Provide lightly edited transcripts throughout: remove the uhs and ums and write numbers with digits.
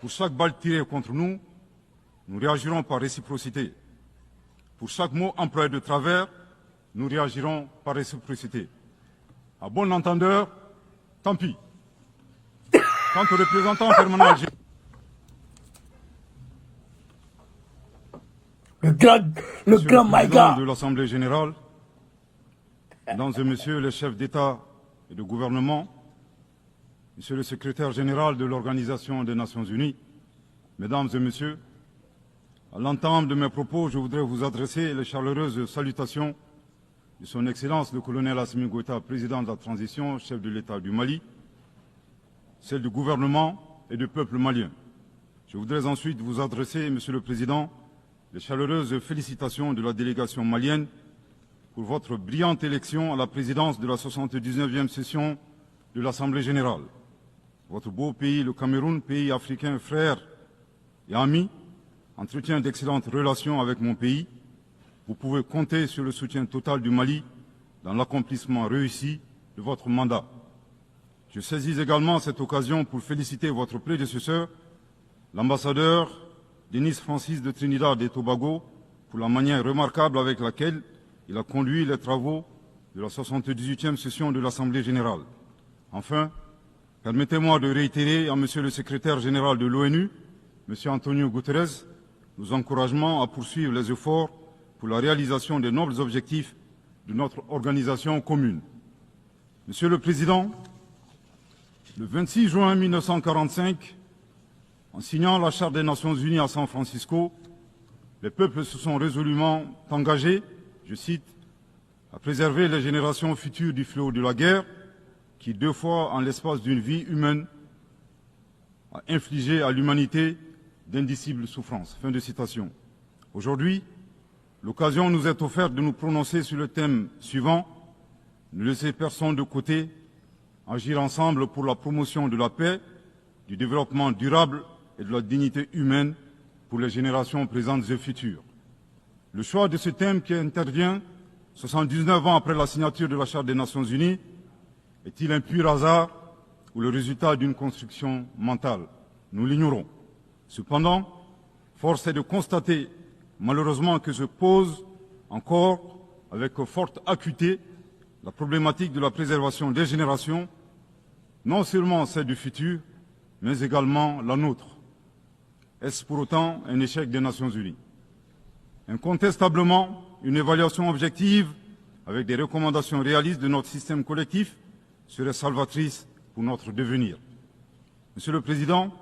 Pour chaque balle tirée contre nous, nous réagirons par réciprocité. Pour chaque mot employé de travers, nous réagirons par réciprocité. À bon entendeur, tant pis. Quant au représentant permanent algérien, le grand Maïga de l'Assemblée générale, Mesdames et Messieurs les chefs d'État et de gouvernement, Monsieur le secrétaire général de l'Organisation des Nations Unies, Mesdames et Messieurs, à l'entame de mes propos, je voudrais vous adresser les chaleureuses salutations de Son Excellence le colonel Assimi Goïta, président de la transition, chef de l'État du Mali, celle du gouvernement et du peuple malien. Je voudrais ensuite vous adresser, Monsieur le Président, les chaleureuses félicitations de la délégation malienne pour votre brillante élection à la présidence de la 79e session de l'Assemblée générale. Votre beau pays, le Cameroun, pays africain frère et ami, entretient d'excellentes relations avec mon pays. Vous pouvez compter sur le soutien total du Mali dans l'accomplissement réussi de votre mandat. Je saisis également cette occasion pour féliciter votre prédécesseur, l'ambassadeur Denis Francis de Trinidad et Tobago, pour la manière remarquable avec laquelle il a conduit les travaux de la 78e session de l'Assemblée générale. Enfin, permettez-moi de réitérer à Monsieur le secrétaire général de l'ONU, Monsieur Antonio Guterres, nos encouragements à poursuivre les efforts pour la réalisation des nobles objectifs de notre organisation commune. Monsieur le Président, le 26 juin 1945, en signant la Charte des Nations Unies à San Francisco, les peuples se sont résolument engagés, je cite, à préserver les générations futures du fléau de la guerre qui, 2 fois en l'espace d'une vie humaine, a infligé à l'humanité d'indicibles souffrances. Fin de citation. Aujourd'hui, l'occasion nous est offerte de nous prononcer sur le thème suivant, ne laisser personne de côté, agir ensemble pour la promotion de la paix, du développement durable et de la dignité humaine pour les générations présentes et futures. Le choix de ce thème qui intervient 79 ans après la signature de la Charte des Nations Unies est-il un pur hasard ou le résultat d'une construction mentale? Nous l'ignorons. Cependant, force est de constater malheureusement que se pose encore avec forte acuité la problématique de la préservation des générations, non seulement celle du futur, mais également la nôtre. Est-ce pour autant un échec des Nations Unies? Incontestablement, une évaluation objective avec des recommandations réalistes de notre système collectif serait salvatrice pour notre devenir. Monsieur le Président,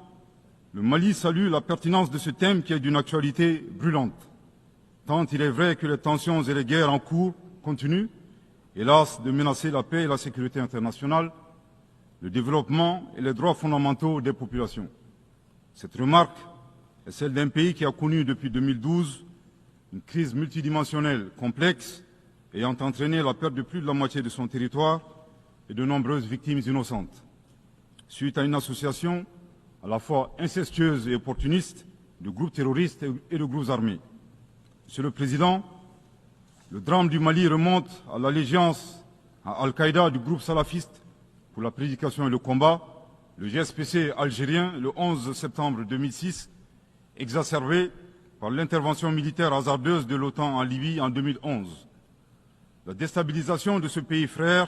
le Mali salue la pertinence de ce thème qui est d'une actualité brûlante, tant il est vrai que les tensions et les guerres en cours continuent, hélas, de menacer la paix et la sécurité internationale, le développement et les droits fondamentaux des populations. Cette remarque est celle d'un pays qui a connu depuis 2012 une crise multidimensionnelle complexe ayant entraîné la perte de plus de la moitié de son territoire et de nombreuses victimes innocentes, suite à une association à la fois incestueuse et opportuniste de groupes terroristes et de groupes armés. Monsieur le Président, le drame du Mali remonte à l'allégeance à Al-Qaïda du groupe salafiste pour la prédication et le combat, le GSPC algérien, le 11 septembre 2006, exacerbé par l'intervention militaire hasardeuse de l'OTAN en Libye en 2011. La déstabilisation de ce pays frère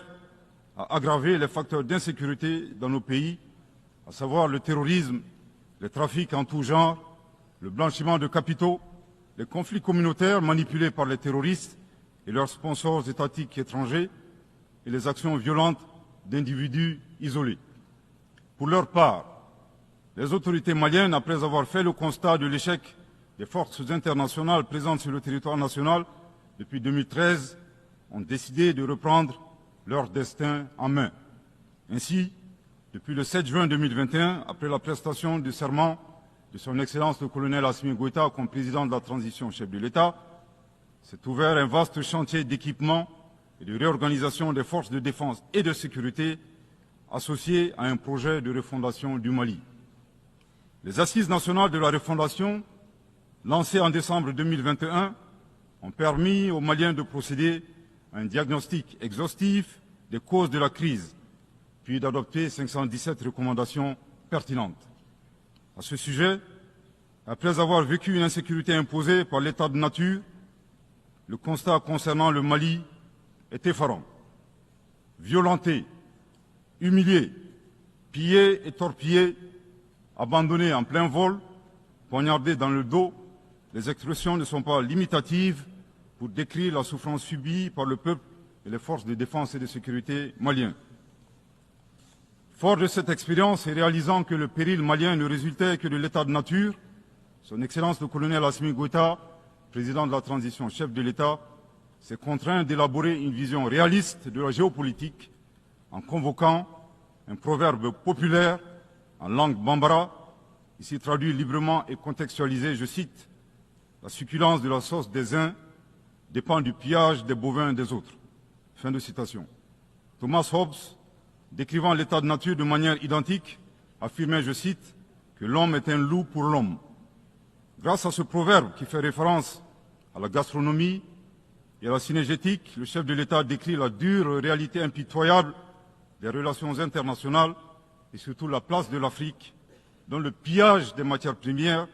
a aggravé les facteurs d'insécurité dans nos pays, à savoir le terrorisme, les trafics en tout genre, le blanchiment de capitaux, les conflits communautaires manipulés par les terroristes et leurs sponsors étatiques étrangers et les actions violentes d'individus isolés. Pour leur part, les autorités maliennes, après avoir fait le constat de l'échec des forces internationales présentes sur le territoire national depuis 2013, ont décidé de reprendre leur destin en main. Ainsi, depuis le 7 juin 2021, après la prestation du serment de son Excellence le colonel Assimi Goïta comme président de la transition chef de l'État, s'est ouvert un vaste chantier d'équipement et de réorganisation des forces de défense et de sécurité associé à un projet de refondation du Mali. Les Assises nationales de la refondation, lancées en décembre 2021, ont permis aux Maliens de procéder à un diagnostic exhaustif des causes de la crise, puis d'adopter 517 recommandations pertinentes. À ce sujet, après avoir vécu une insécurité imposée par l'état de nature, le constat concernant le Mali est effarant. Violenté, humilié, pillé et torpillé, abandonné en plein vol, poignardé dans le dos, les expressions ne sont pas limitatives pour décrire la souffrance subie par le peuple et les forces de défense et de sécurité maliens. Fort de cette expérience et réalisant que le péril malien ne résultait que de l'état de nature, Son Excellence le colonel Assimi Goïta, président de la transition, chef de l'État, s'est contraint d'élaborer une vision réaliste de la géopolitique en convoquant un proverbe populaire en langue bambara, ici traduit librement et contextualisé, je cite, « La succulence de la sauce des uns dépend du pillage des bovins des autres ». Fin de citation. Thomas Hobbes, décrivant l'état de nature de manière identique, affirmait, je cite, que l'homme est un loup pour l'homme. Grâce à ce proverbe qui fait référence à la gastronomie et à la cinégétique, le chef de l'État décrit la dure réalité impitoyable des relations internationales et surtout la place de l'Afrique, dont le pillage des matières premières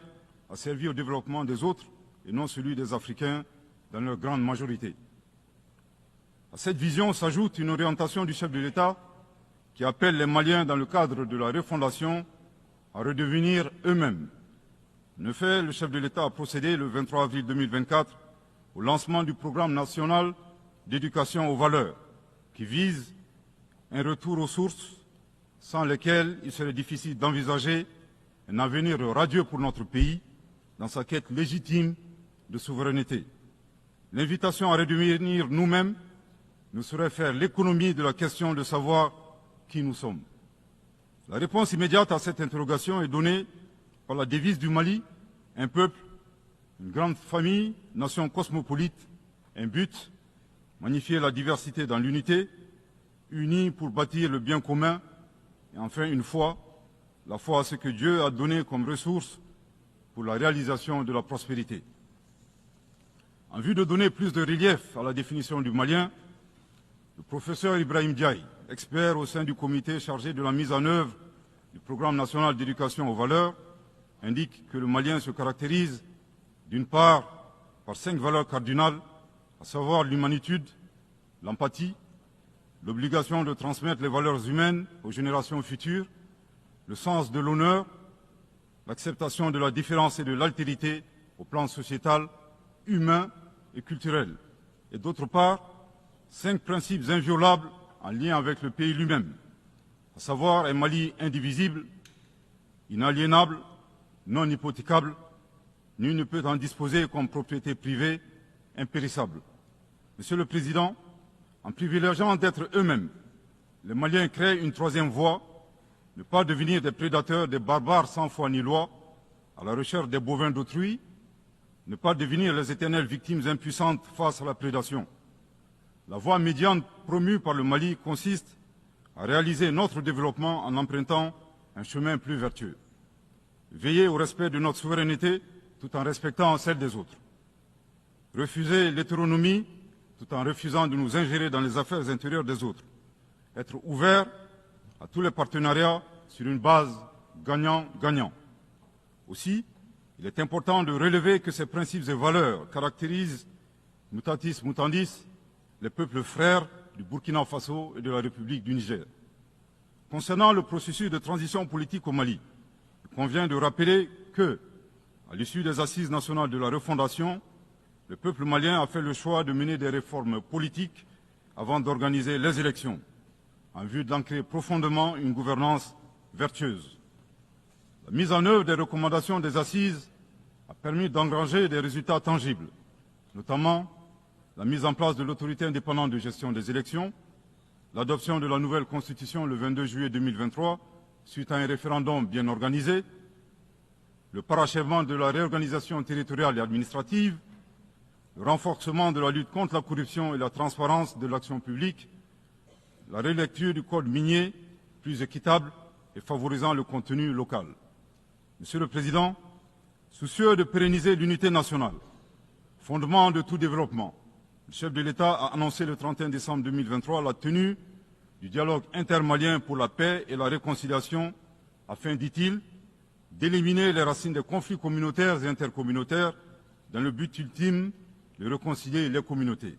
a servi au développement des autres et non celui des Africains dans leur grande majorité. À cette vision s'ajoute une orientation du chef de l'État qui appelle les Maliens, dans le cadre de la refondation, à redevenir eux-mêmes. En effet, le chef de l'État a procédé le 23 avril 2024 au lancement du programme national d'éducation aux valeurs, qui vise un retour aux sources sans lesquelles il serait difficile d'envisager un avenir radieux pour notre pays dans sa quête légitime de souveraineté. L'invitation à redevenir nous-mêmes nous serait faire l'économie de la question de savoir qui nous sommes. La réponse immédiate à cette interrogation est donnée par la devise du Mali, un peuple, une grande famille, nation cosmopolite, un but, magnifier la diversité dans l'unité, unis pour bâtir le bien commun, et enfin une foi, la foi à ce que Dieu a donné comme ressource pour la réalisation de la prospérité. En vue de donner plus de relief à la définition du Malien, le professeur Ibrahim Diaye, expert au sein du comité chargé de la mise en œuvre du programme national d'éducation aux valeurs, indique que le Malien se caractérise d'une part par 5 valeurs cardinales, à savoir l'humanitude, l'empathie, l'obligation de transmettre les valeurs humaines aux générations futures, le sens de l'honneur, l'acceptation de la différence et de l'altérité au plan sociétal, humain et culturel, et d'autre part, 5 principes inviolables en lien avec le pays lui-même, à savoir un Mali indivisible, inaliénable, non hypothécable, nul ne peut en disposer comme propriété privée, impérissable. Monsieur le Président, en privilégiant d'être eux-mêmes, les Maliens créent une troisième voie, ne pas devenir des prédateurs, des barbares sans foi ni loi, à la recherche des bovins d'autrui, ne pas devenir les éternelles victimes impuissantes face à la prédation. La voie médiane promue par le Mali consiste à réaliser notre développement en empruntant un chemin plus vertueux. Veiller au respect de notre souveraineté tout en respectant celle des autres. Refuser l'hétéronomie tout en refusant de nous ingérer dans les affaires intérieures des autres. Être ouvert à tous les partenariats sur une base gagnant-gagnant. Aussi, il est important de relever que ces principes et valeurs caractérisent, mutatis mutandis, les peuples frères du Burkina Faso et de la République du Niger. Concernant le processus de transition politique au Mali, il convient de rappeler que, à l'issue des assises nationales de la refondation, le peuple malien a fait le choix de mener des réformes politiques avant d'organiser les élections, en vue d'ancrer profondément une gouvernance vertueuse. La mise en œuvre des recommandations des assises a permis d'engranger des résultats tangibles, notamment la mise en place de l'autorité indépendante de gestion des élections, l'adoption de la nouvelle constitution le 22 juillet 2023, suite à un référendum bien organisé, le parachèvement de la réorganisation territoriale et administrative, le renforcement de la lutte contre la corruption et la transparence de l'action publique, la relecture du code minier, plus équitable et favorisant le contenu local. Monsieur le Président, soucieux de pérenniser l'unité nationale, fondement de tout développement, le chef de l'État a annoncé le 31 décembre 2023 la tenue du dialogue intermalien pour la paix et la réconciliation afin, dit-il, d'éliminer les racines des conflits communautaires et intercommunautaires dans le but ultime de réconcilier les communautés.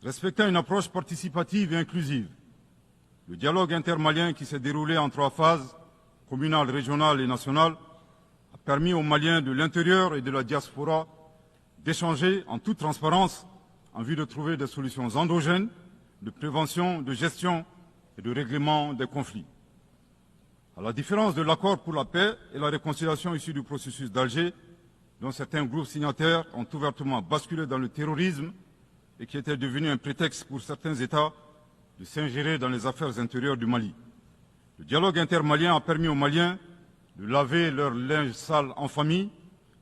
Respectant une approche participative et inclusive, le dialogue intermalien qui s'est déroulé en 3 phases, communale, régionale et nationale, a permis aux Maliens de l'intérieur et de la diaspora d'échanger en toute transparence en vue de trouver des solutions endogènes de prévention, de gestion et de règlement des conflits. À la différence de l'accord pour la paix et la réconciliation issu du processus d'Alger, dont certains groupes signataires ont ouvertement basculé dans le terrorisme et qui était devenu un prétexte pour certains États de s'ingérer dans les affaires intérieures du Mali. Le dialogue intermalien a permis aux Maliens de laver leur linge sale en famille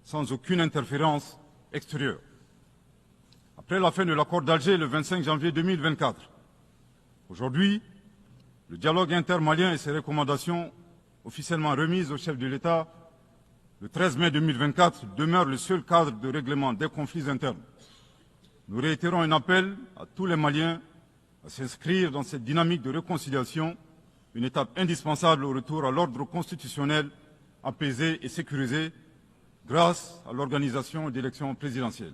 sans aucune interférence extérieure. Après la fin de l'accord d'Alger le 25 janvier 2024, aujourd'hui, le dialogue intermalien et ses recommandations officiellement remises au chef de l'État le 13 mai 2024 demeurent le seul cadre de règlement des conflits internes. Nous réitérons un appel à tous les Maliens à s'inscrire dans cette dynamique de réconciliation, une étape indispensable au retour à l'ordre constitutionnel apaisé et sécurisé grâce à l'organisation d'élections présidentielles.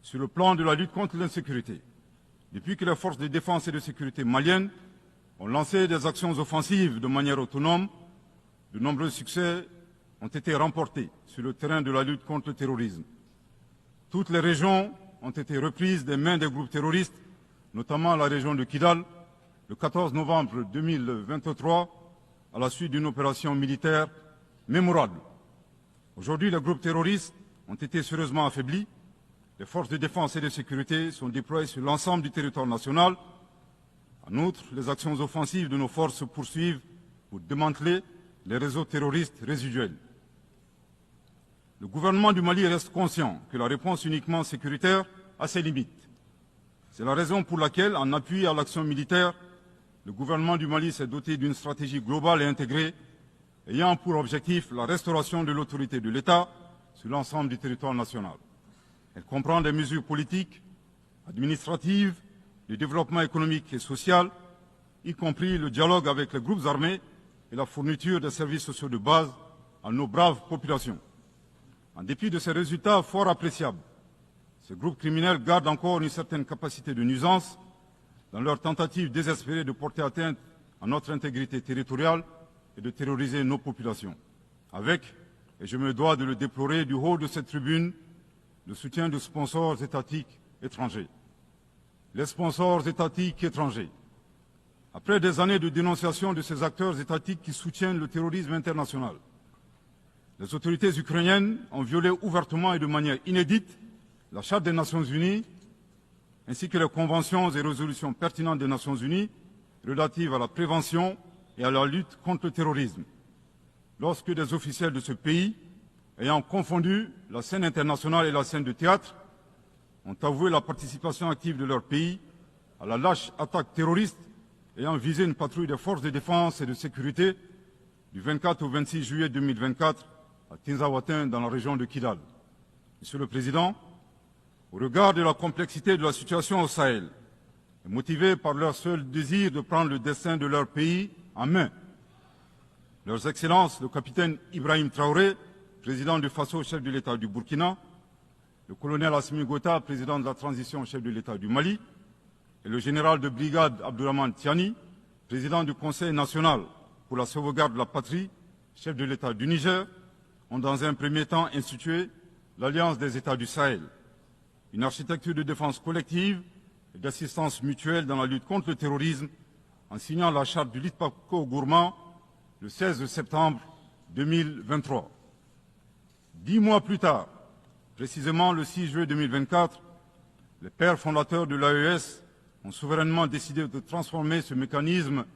Sur le plan de la lutte contre l'insécurité, depuis que les forces de défense et de sécurité maliennes ont lancé des actions offensives de manière autonome, de nombreux succès ont été remportés sur le terrain de la lutte contre le terrorisme. Toutes les régions ont été reprises des mains des groupes terroristes, notamment la région de Kidal, le 14 novembre 2023, à la suite d'une opération militaire mémorable. Aujourd'hui, les groupes terroristes ont été sérieusement affaiblis. Les forces de défense et de sécurité sont déployées sur l'ensemble du territoire national. En outre, les actions offensives de nos forces se poursuivent pour démanteler les réseaux terroristes résiduels. Le gouvernement du Mali reste conscient que la réponse uniquement sécuritaire a ses limites. C'est la raison pour laquelle, en appui à l'action militaire, le gouvernement du Mali s'est doté d'une stratégie globale et intégrée ayant pour objectif la restauration de l'autorité de l'État sur l'ensemble du territoire national. Elle comprend des mesures politiques, administratives, de développement économique et social, y compris le dialogue avec les groupes armés et la fourniture des services sociaux de base à nos braves populations. En dépit de ces résultats fort appréciables, ces groupes criminels gardent encore une certaine capacité de nuisance dans leur tentative désespérée de porter atteinte à notre intégrité territoriale et de terroriser nos populations. Avec, et je me dois de le déplorer du haut de cette tribune, le soutien de sponsors étatiques étrangers. Les sponsors étatiques étrangers. Après des années de dénonciation de ces acteurs étatiques qui soutiennent le terrorisme international, les autorités ukrainiennes ont violé ouvertement et de manière inédite la Charte des Nations Unies, ainsi que les conventions et résolutions pertinentes des Nations Unies relatives à la prévention et à la lutte contre le terrorisme. Lorsque des officiels de ce pays, ayant confondu la scène internationale et la scène de théâtre, ont avoué la participation active de leur pays à la lâche attaque terroriste ayant visé une patrouille des forces de défense et de sécurité du 24 au 26 juillet 2024 à Tinzaouatin dans la région de Kidal. Monsieur le Président, au regard de la complexité de la situation au Sahel, et motivés par leur seul désir de prendre le destin de leur pays en main, Leurs Excellences, le capitaine Ibrahim Traoré, président du Faso, chef de l'État du Burkina, le colonel Assimi Gota, président de la transition, chef de l'État du Mali, et le général de brigade Abdourahmane Tiani, président du Conseil national pour la sauvegarde de la patrie, chef de l'État du Niger, ont dans un premier temps institué l'Alliance des États du Sahel, une architecture de défense collective et d'assistance mutuelle dans la lutte contre le terrorisme, en signant la charte du Litpako-Gourmand le 16 septembre 2023. 10 mois plus tard, précisément le 6 juillet 2024, les pères fondateurs de l'AES ont souverainement décidé de transformer ce mécanisme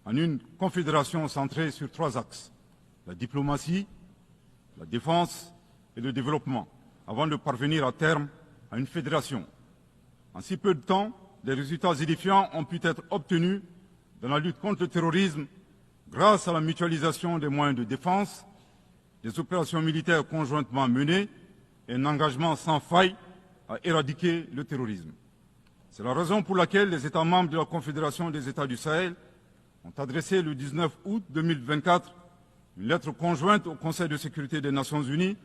en une confédération centrée sur 3 axes: la diplomatie, la défense et le développement, avant de parvenir à terme à une fédération. En si peu de temps, des résultats édifiants ont pu être obtenus dans la lutte contre le terrorisme grâce à la mutualisation des moyens de défense, des opérations militaires conjointement menées et un engagement sans faille à éradiquer le terrorisme. C'est la raison pour laquelle les États membres de la Confédération des États du Sahel ont adressé le 19 août 2024 une lettre conjointe au Conseil de sécurité des Nations Unies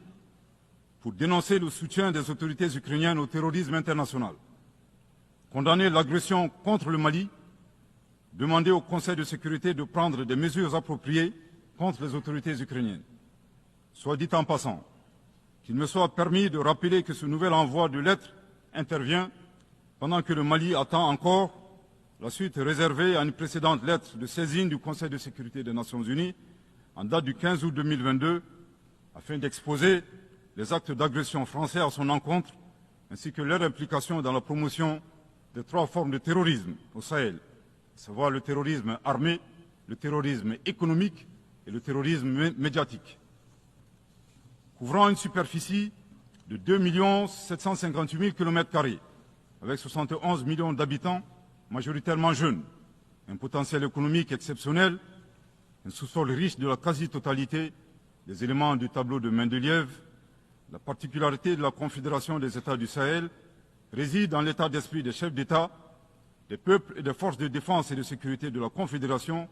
pour dénoncer le soutien des autorités ukrainiennes au terrorisme international, condamner l'agression contre le Mali, demander au Conseil de sécurité de prendre des mesures appropriées contre les autorités ukrainiennes. Soit dit en passant, qu'il me soit permis de rappeler que ce nouvel envoi de lettres intervient pendant que le Mali attend encore la suite réservée à une précédente lettre de saisine du Conseil de sécurité des Nations Unies en date du 15 août 2022 afin d'exposer les actes d'agression français à son encontre ainsi que leur implication dans la promotion des 3 formes de terrorisme au Sahel, à savoir le terrorisme armé, le terrorisme économique et le terrorisme médiatique. Couvrant une superficie de 2 758 000 km², avec 71 millions d'habitants, majoritairement jeunes, un potentiel économique exceptionnel, un sous-sol riche de la quasi-totalité des éléments du tableau de Mendeleïev, la particularité de la Confédération des États du Sahel réside dans l'état d'esprit des chefs d'État, des peuples et des forces de défense et de sécurité de la Confédération,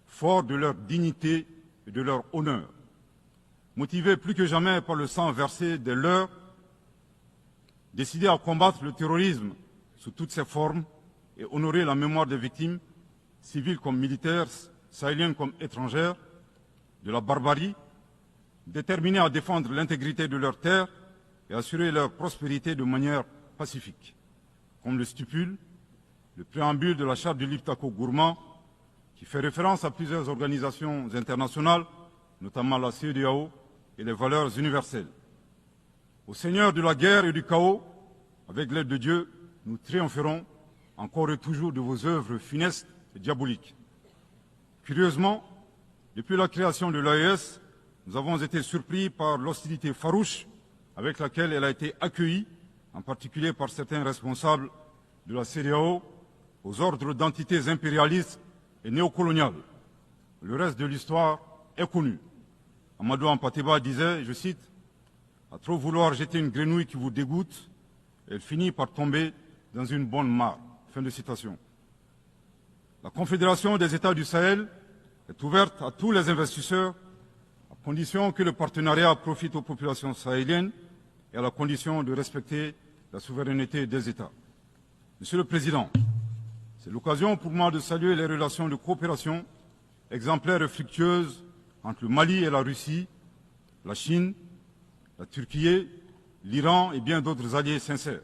forts de leur dignité et de leur honneur. Motivés plus que jamais par le sang versé des leurs, décidés à combattre le terrorisme sous toutes ses formes et honorer la mémoire des victimes, civiles comme militaires, sahéliennes comme étrangères, de la barbarie, déterminés à défendre l'intégrité de leurs terres et assurer leur prospérité de manière pacifique. Comme le stipule le préambule de la charte du Liptako-Gourmand, qui fait référence à plusieurs organisations internationales, notamment la CEDEAO et les valeurs universelles. Au Seigneur de la guerre et du chaos, avec l'aide de Dieu, nous triompherons encore et toujours de vos œuvres funestes et diaboliques. Curieusement, depuis la création de l'AES, nous avons été surpris par l'hostilité farouche avec laquelle elle a été accueillie, en particulier par certains responsables de la CEDEAO, aux ordres d'entités impérialistes et néocoloniales. Le reste de l'histoire est connu. Amadou Hampâté-Bâ disait, je cite, « À trop vouloir jeter une grenouille qui vous dégoûte, elle finit par tomber dans une bonne mare. » Fin de citation. La Confédération des États du Sahel est ouverte à tous les investisseurs, à condition que le partenariat profite aux populations sahéliennes et à la condition de respecter la souveraineté des États. Monsieur le Président, c'est l'occasion pour moi de saluer les relations de coopération exemplaires et fructueuses entre le Mali et la Russie, la Chine, la Turquie, l'Iran et bien d'autres alliés sincères.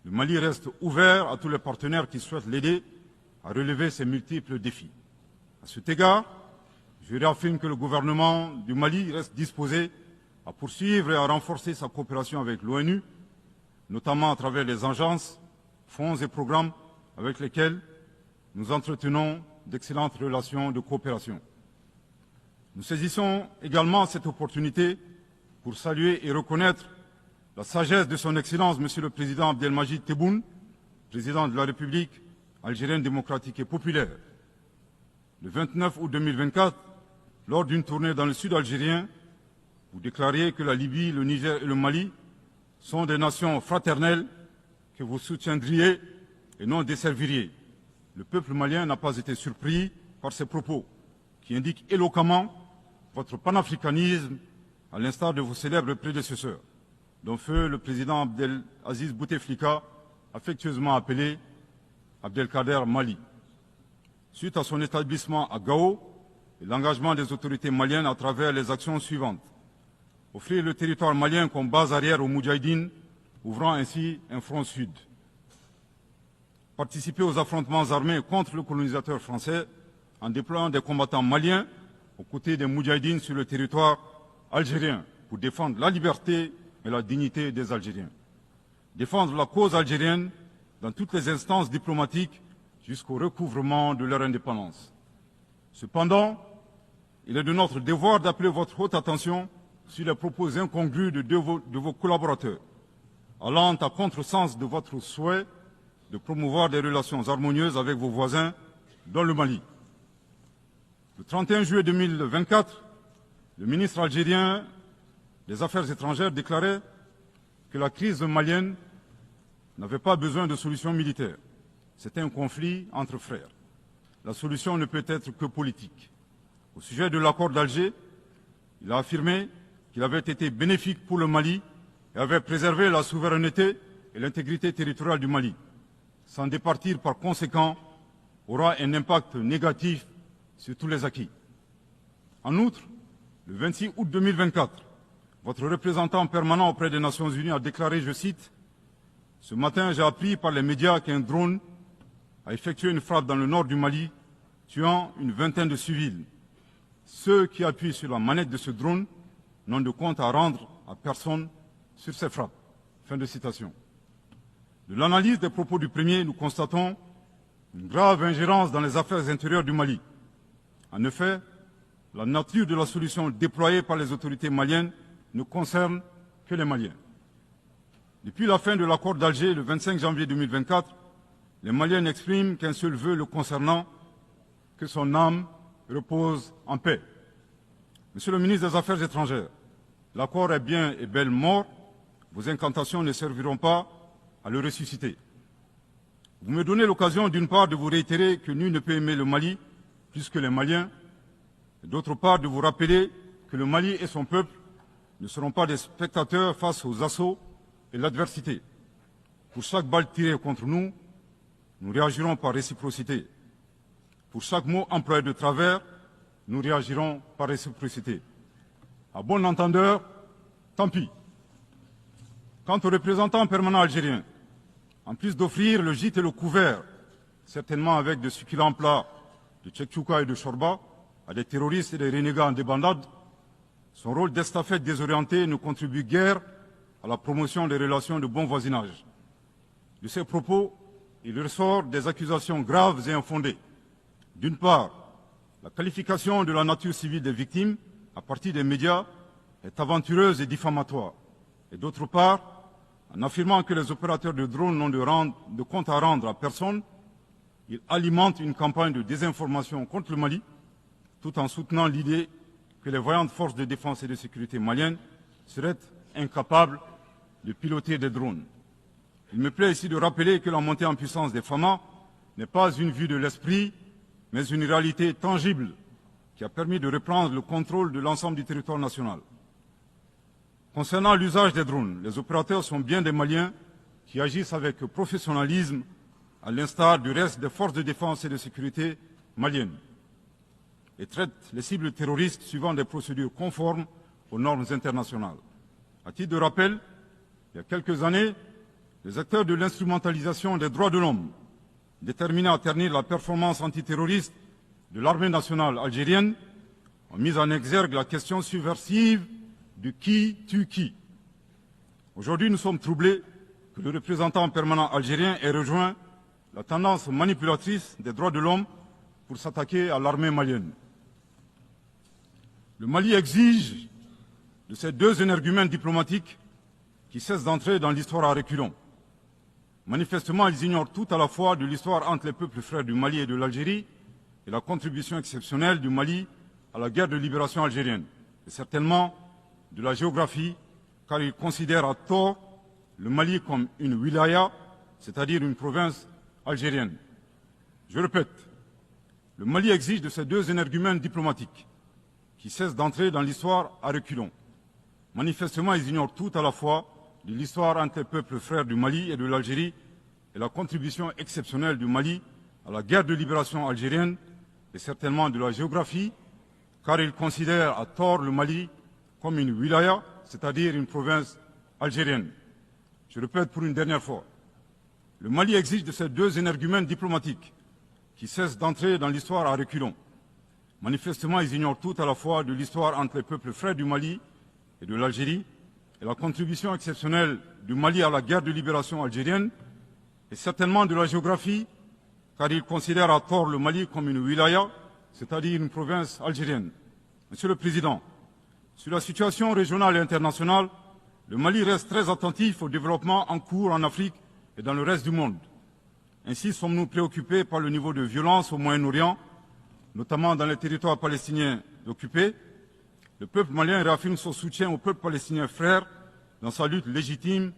Le Mali reste ouvert à tous les partenaires qui souhaitent l'aider à relever ces multiples défis. À cet égard, je réaffirme que le gouvernement du Mali reste disposé à poursuivre et à renforcer sa coopération avec l'ONU, notamment à travers les agences, fonds et programmes avec lesquels nous entretenons d'excellentes relations de coopération. Nous saisissons également cette opportunité pour saluer et reconnaître la sagesse de son Excellence, Monsieur le Président Abdelmadjid Tebboune, Président de la République algérienne démocratique et populaire. Le 29 août 2024, lors d'une tournée dans le sud algérien, vous déclariez que la Libye, le Niger et le Mali sont des nations fraternelles que vous soutiendriez et non desserviriez. Le peuple malien n'a pas été surpris par ces propos, qui indiquent éloquemment votre panafricanisme, à l'instar de vos célèbres prédécesseurs, dont feu le président Abdelaziz Bouteflika, affectueusement appelé Abdelkader Mali. Suite à son établissement à Gao et l'engagement des autorités maliennes à travers les actions suivantes. Offrir le territoire malien comme base arrière aux Moudjahidines, ouvrant ainsi un front sud. Participer aux affrontements armés contre le colonisateur français en déployant des combattants maliens aux côtés des Moudjahidines sur le territoire algérien pour défendre la liberté et la dignité des Algériens. Défendre la cause algérienne dans toutes les instances diplomatiques jusqu'au recouvrement de leur indépendance. Cependant, il est de notre devoir d'appeler votre haute attention sur les propos incongrus de vos collaborateurs, allant à contresens de votre souhait de promouvoir des relations harmonieuses avec vos voisins dans le Mali. Le 31 juillet 2024, le ministre algérien des Affaires étrangères déclarait que la crise malienne n'avait pas besoin de solution militaire. C'était un conflit entre frères. La solution ne peut être que politique. Au sujet de l'accord d'Alger, il a affirmé qu'il avait été bénéfique pour le Mali et avait préservé la souveraineté et l'intégrité territoriale du Mali. S'en départir par conséquent aura un impact négatif sur tous les acquis. En outre, le 26 août 2024, votre représentant permanent auprès des Nations Unies a déclaré, je cite, « Ce matin, j'ai appris par les médias qu'un drone a effectué une frappe dans le nord du Mali, tuant une vingtaine de civils. Ceux qui appuient sur la manette de ce drone n'ont de compte à rendre à personne sur ces frappes. » Fin de citation. De l'analyse des propos du premier, nous constatons une grave ingérence dans les affaires intérieures du Mali. En effet, la nature de la solution déployée par les autorités maliennes ne concerne que les Maliens. Depuis la fin de l'accord d'Alger, le 25 janvier 2024, les Maliens n'expriment qu'un seul vœu le concernant, que son âme repose en paix. Monsieur le ministre des Affaires étrangères, l'accord est bien et belle mort. Vos incantations ne serviront pas à le ressusciter. Vous me donnez l'occasion, d'une part, de vous réitérer que nul ne peut aimer le Mali plus que les Maliens, et d'autre part, de vous rappeler que le Mali et son peuple ne seront pas des spectateurs face aux assauts et l'adversité. Pour chaque balle tirée contre nous, nous réagirons par réciprocité. Pour chaque mot employé de travers, nous réagirons par réciprocité. À bon entendeur, tant pis. Quant aux représentants permanents algériens, en plus d'offrir le gîte et le couvert, certainement avec de succulents plats de tchèque-tchouka et de chorba, à des terroristes et des renégats en débandade, son rôle d'estafette désorienté ne contribue guère à la promotion des relations de bon voisinage. De ces propos, il ressort des accusations graves et infondées. D'une part, la qualification de la nature civile des victimes à partir des médias est aventureuse et diffamatoire. Et d'autre part, en affirmant que les opérateurs de drones n'ont de compte à rendre à personne, il alimente une campagne de désinformation contre le Mali, tout en soutenant l'idée que les voyantes forces de défense et de sécurité maliennes seraient incapables de piloter des drones. Il me plaît ici de rappeler que la montée en puissance des FAMA n'est pas une vue de l'esprit, mais une réalité tangible qui a permis de reprendre le contrôle de l'ensemble du territoire national. Concernant l'usage des drones, les opérateurs sont bien des Maliens qui agissent avec professionnalisme, à l'instar du reste des forces de défense et de sécurité maliennes, et traitent les cibles terroristes suivant des procédures conformes aux normes internationales. À titre de rappel, il y a quelques années, les acteurs de l'instrumentalisation des droits de l'homme, déterminés à ternir la performance antiterroriste de l'armée nationale algérienne, ont mis en exergue la question subversive du qui tue qui. Aujourd'hui, nous sommes troublés que le représentant permanent algérien ait rejoint la tendance manipulatrice des droits de l'homme pour s'attaquer à l'armée malienne. Le Mali exige de ces deux énergumènes diplomatiques qui cessent d'entrer dans l'histoire à reculons. Manifestement, ils ignorent tout à la fois de l'histoire entre les peuples frères du Mali et de l'Algérie et la contribution exceptionnelle du Mali à la guerre de libération algérienne, et certainement de la géographie, car ils considèrent à tort le Mali comme une wilaya, c'est-à-dire une province algérienne. Je répète, le Mali exige de ces deux énergumènes diplomatiques qui cessent d'entrer dans l'histoire à reculons. Manifestement, ils ignorent tout à la fois de l'histoire entre les peuples frères du Mali et de l'Algérie et la contribution exceptionnelle du Mali à la guerre de libération algérienne et certainement de la géographie, car ils considèrent à tort le Mali comme une wilaya, c'est-à-dire une province algérienne. Je répète pour une dernière fois, le Mali exige de ces deux énergumènes diplomatiques qui cessent d'entrer dans l'histoire à reculons. Manifestement, ils ignorent tout à la fois de l'histoire entre les peuples frères du Mali et de l'Algérie et la contribution exceptionnelle du Mali à la guerre de libération algérienne et certainement de la géographie, car ils considèrent à tort le Mali comme une wilaya, c'est-à-dire une province algérienne. Monsieur le Président, sur la situation régionale et internationale, le Mali reste très attentif au développement en cours en Afrique et dans le reste du monde. Ainsi sommes-nous préoccupés par le niveau de violence au Moyen-Orient, notamment dans les territoires palestiniens occupés. Le peuple malien réaffirme son soutien au peuple palestinien frère dans sa lutte légitime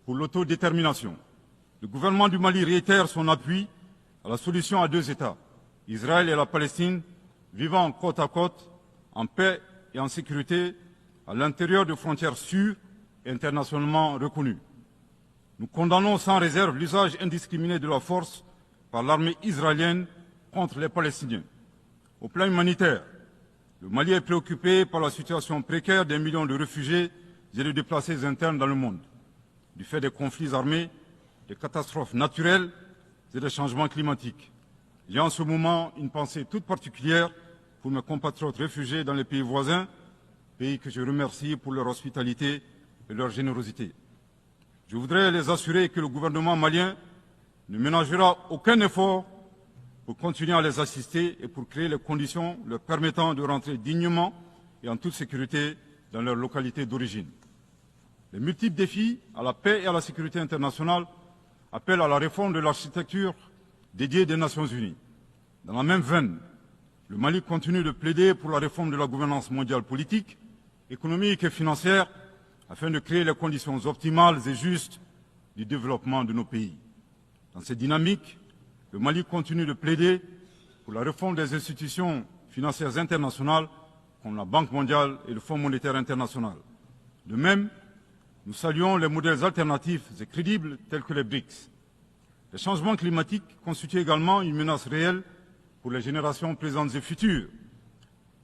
pour l'autodétermination. Le gouvernement du Mali réitère son appui à la solution à deux États, Israël et la Palestine, vivant côte à côte en paix et en sécurité à l'intérieur de frontières sûres et internationalement reconnues. Nous condamnons sans réserve l'usage indiscriminé de la force par l'armée israélienne contre les Palestiniens. Au plan humanitaire, le Mali est préoccupé par la situation précaire des millions de réfugiés et de déplacés internes dans le monde, du fait des conflits armés, des catastrophes naturelles et des changements climatiques. J'ai en ce moment une pensée toute particulière pour mes compatriotes réfugiés dans les pays voisins, pays que je remercie pour leur hospitalité et leur générosité. Je voudrais les assurer que le gouvernement malien ne ménagera aucun effort pour continuer à les assister et pour créer les conditions leur permettant de rentrer dignement et en toute sécurité dans leur localité d'origine. Les multiples défis à la paix et à la sécurité internationale appellent à la réforme de l'architecture dédiée des Nations Unies. Dans la même veine, le Mali continue de plaider pour la réforme de la gouvernance mondiale politique, économique et financière afin de créer les conditions optimales et justes du développement de nos pays. Dans cette dynamique, le Mali continue de plaider pour la réforme des institutions financières internationales comme la Banque mondiale et le Fonds monétaire international. De même, nous saluons les modèles alternatifs et crédibles tels que les BRICS. Les changements climatiques constituent également une menace réelle pour les générations présentes et futures.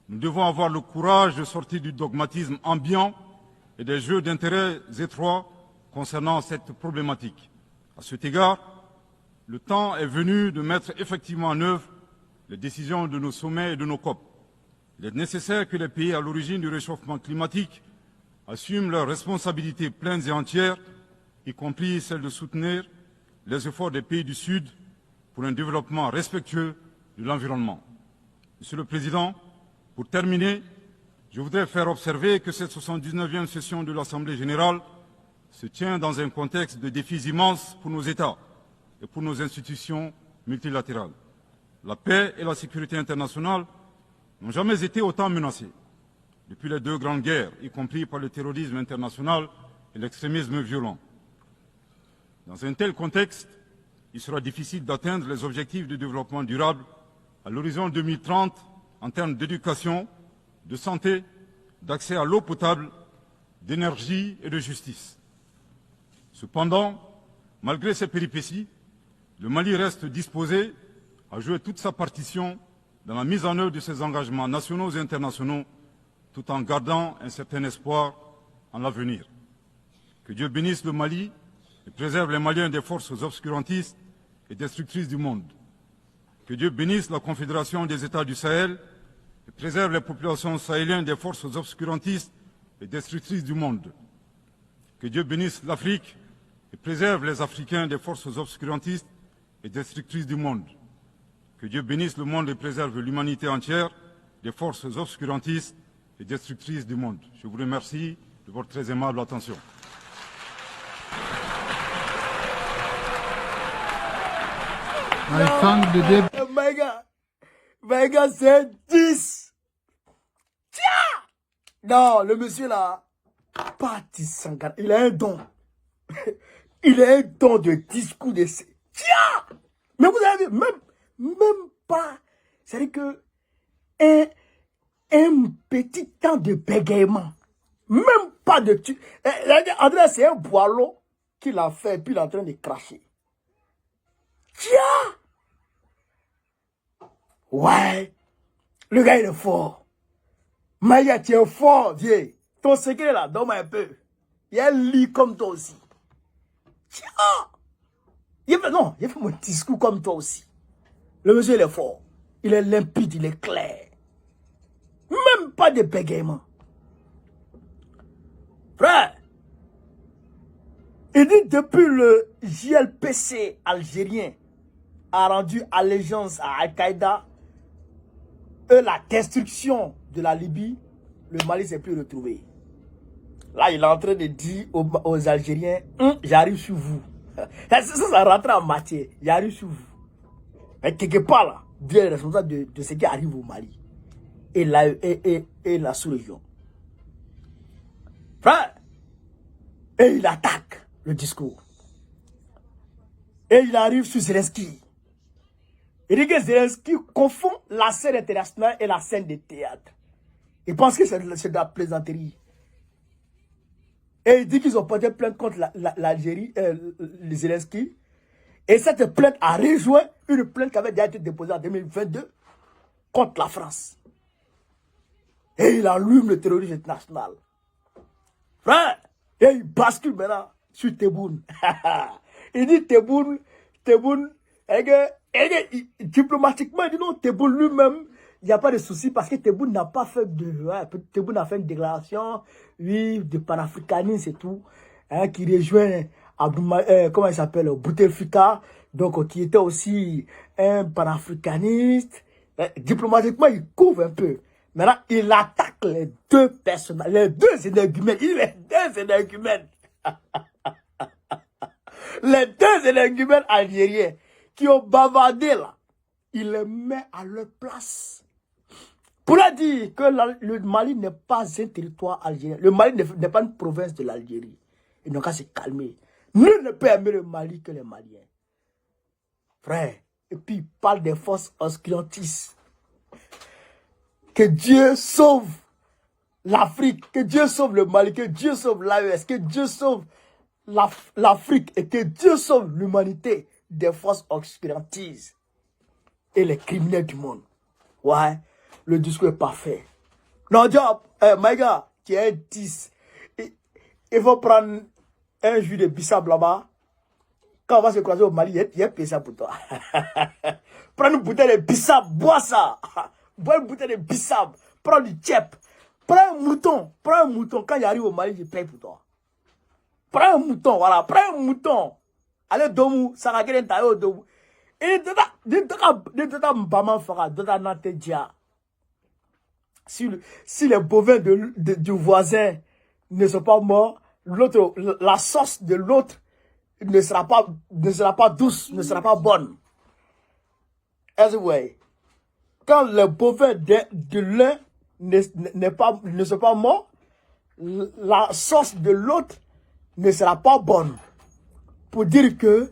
Nous devons avoir le courage de sortir du dogmatisme ambiant et des jeux d'intérêts étroits concernant cette problématique. À cet égard, le temps est venu de mettre effectivement en œuvre les décisions de nos sommets et de nos COP. Il est nécessaire que les pays à l'origine du réchauffement climatique assument leurs responsabilités pleines et entières, y compris celle de soutenir les efforts des pays du Sud pour un développement respectueux de l'environnement. Monsieur le Président, pour terminer, je voudrais faire observer que cette 79e session de l'Assemblée générale se tient dans un contexte de défis immenses pour nos États et pour nos institutions multilatérales. La paix et la sécurité internationale n'ont jamais été autant menacées depuis les deux grandes guerres, y compris par le terrorisme international et l'extrémisme violent. Dans un tel contexte, il sera difficile d'atteindre les objectifs de développement durable à l'horizon 2030 en termes d'éducation, de santé, d'accès à l'eau potable, d'énergie et de justice. Cependant, malgré ces péripéties, le Mali reste disposé à jouer toute sa partition dans la mise en œuvre de ses engagements nationaux et internationaux, tout en gardant un certain espoir en l'avenir. Que Dieu bénisse le Mali et préserve les Maliens des forces obscurantistes et destructrices du monde. Que Dieu bénisse la Confédération des États du Sahel et préserve les populations sahéliennes des forces obscurantistes et destructrices du monde. Que Dieu bénisse l'Afrique et préserve les Africains des forces obscurantistes et destructrices du monde. Que Dieu bénisse le monde et préserve l'humanité entière des forces obscurantistes et destructrices du monde. Je vous remercie de votre très aimable attention. My God, c'est 10. Tiens! Non, le monsieur là, Patti Sankara, il a un don. Il a un don de discours de... Tiens! Mais vous avez vu, même pas... C'est-à-dire que un petit temps de bégaiement, même pas de... André, c'est un boileau qu'il a fait, puis il est en train de cracher. Tiens! Ouais, le gars il est fort. Maya, tu es fort, vieux. Ton secret là, donne-moi un peu. Il y a un lit comme toi aussi. Tiens! Il fait mon discours comme toi aussi. Le monsieur il est fort. Il est limpide, il est clair. Même pas de bégaiement. Frère, il dit depuis le JLPC algérien a rendu allégeance à Al-Qaïda, la destruction de la Libye, le Mali s'est plus retrouvé. Là, il est en train de dire aux Algériens, j'arrive sur vous. Ça rentre en matière, j'arrive sur vous. Mais quelque part là, Dieu est responsable de ce qui arrive au Mali et la sous-région. Frère, et il attaque le discours. Et il arrive sur Zelensky. Il dit que Zelensky confond la scène internationale et la scène de théâtre. Ils pensent que c'est de la plaisanterie. Et ils disent qu'ils ont porté plainte contre l'Algérie, les Zelensky. Et cette plainte a rejoint une plainte qui avait déjà été déposée en 2022 contre la France. Et il allume le terrorisme international. Frère, et il bascule maintenant sur Tebboune. Il dit Tebboune, diplomatiquement, il dit non, Tebboune lui-même, il n'y a pas de souci parce que Tebboune n'a pas fait Tebboune a fait une déclaration, oui, de panafricanisme et tout, hein, qui rejoint comment il s'appelle, Bouteflika, donc qui était aussi un panafricaniste. Diplomatiquement, il couvre un peu. Maintenant, il attaque les deux personnages, les deux énergumènes. Il est deux énergumènes. Les deux énergumènes algériens qui ont bavardé là, il les met à leur place. Pour leur dire que le Mali n'est pas un territoire algérien. Le Mali n'est pas une province de l'Algérie. Ils n'ont qu'à se calmer. Nul ne peut aimer le Mali que les Maliens. Frère, et puis il parle des forces obscurantistes. Que Dieu sauve l'Afrique, que Dieu sauve le Mali, que Dieu sauve l'AES, que Dieu sauve l'Afrique et que Dieu sauve l'humanité des forces obscurantistes et les criminels du monde. Ouais, le discours est parfait. Non, job, my gars, tu es un 10. Il faut prendre un jus de bissap là-bas. Quand on va se croiser au Mali, il y a ça pour toi. Prends une bouteille de bissap, bois ça. Bois une bouteille de bissap, prends du tchèp. Prends un mouton. Quand il arrive au Mali, je paye pour toi. Prends un mouton, voilà, prends un mouton. Allez, Domou, ça va gagner ta Domou. Et si les bovins du voisin ne sont pas morts, la sauce de l'autre ne sera pas douce, ne sera pas bonne. Anyway, quand les bovins de l'un ne sont pas morts, la sauce de l'autre ne sera pas bonne. Pour dire que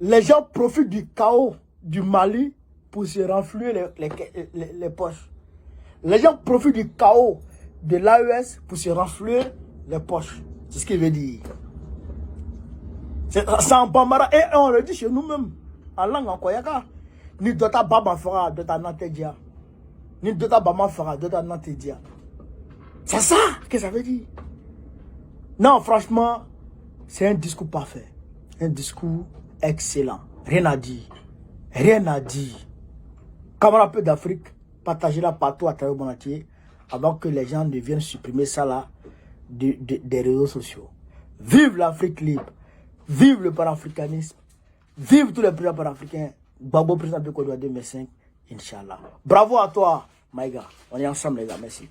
les gens profitent du chaos du Mali pour se renflouer les poches. Les gens profitent du chaos de l'AES pour se renflouer les poches. C'est ce qu'il veut dire. C'est en bambara. Et on le dit chez nous-mêmes, en langue en koyaka. Ni dota baba fera, dota nantedia. Ni dota baba fera, dota nantedia. C'est ça que ça veut dire. Non, franchement, c'est un discours parfait. Un discours excellent. Rien à dire. Rien à dire. Camarade peu d'Afrique, partagez-la partout à travers le monde entier avant que les gens ne viennent supprimer ça là des réseaux sociaux. Vive l'Afrique libre. Vive le panafricanisme. Vive tous les présidents panafricains. Babo président de Côte d'Ivoire 2005. Inch'Allah. Bravo à toi, my gars. On est ensemble les gars. Merci.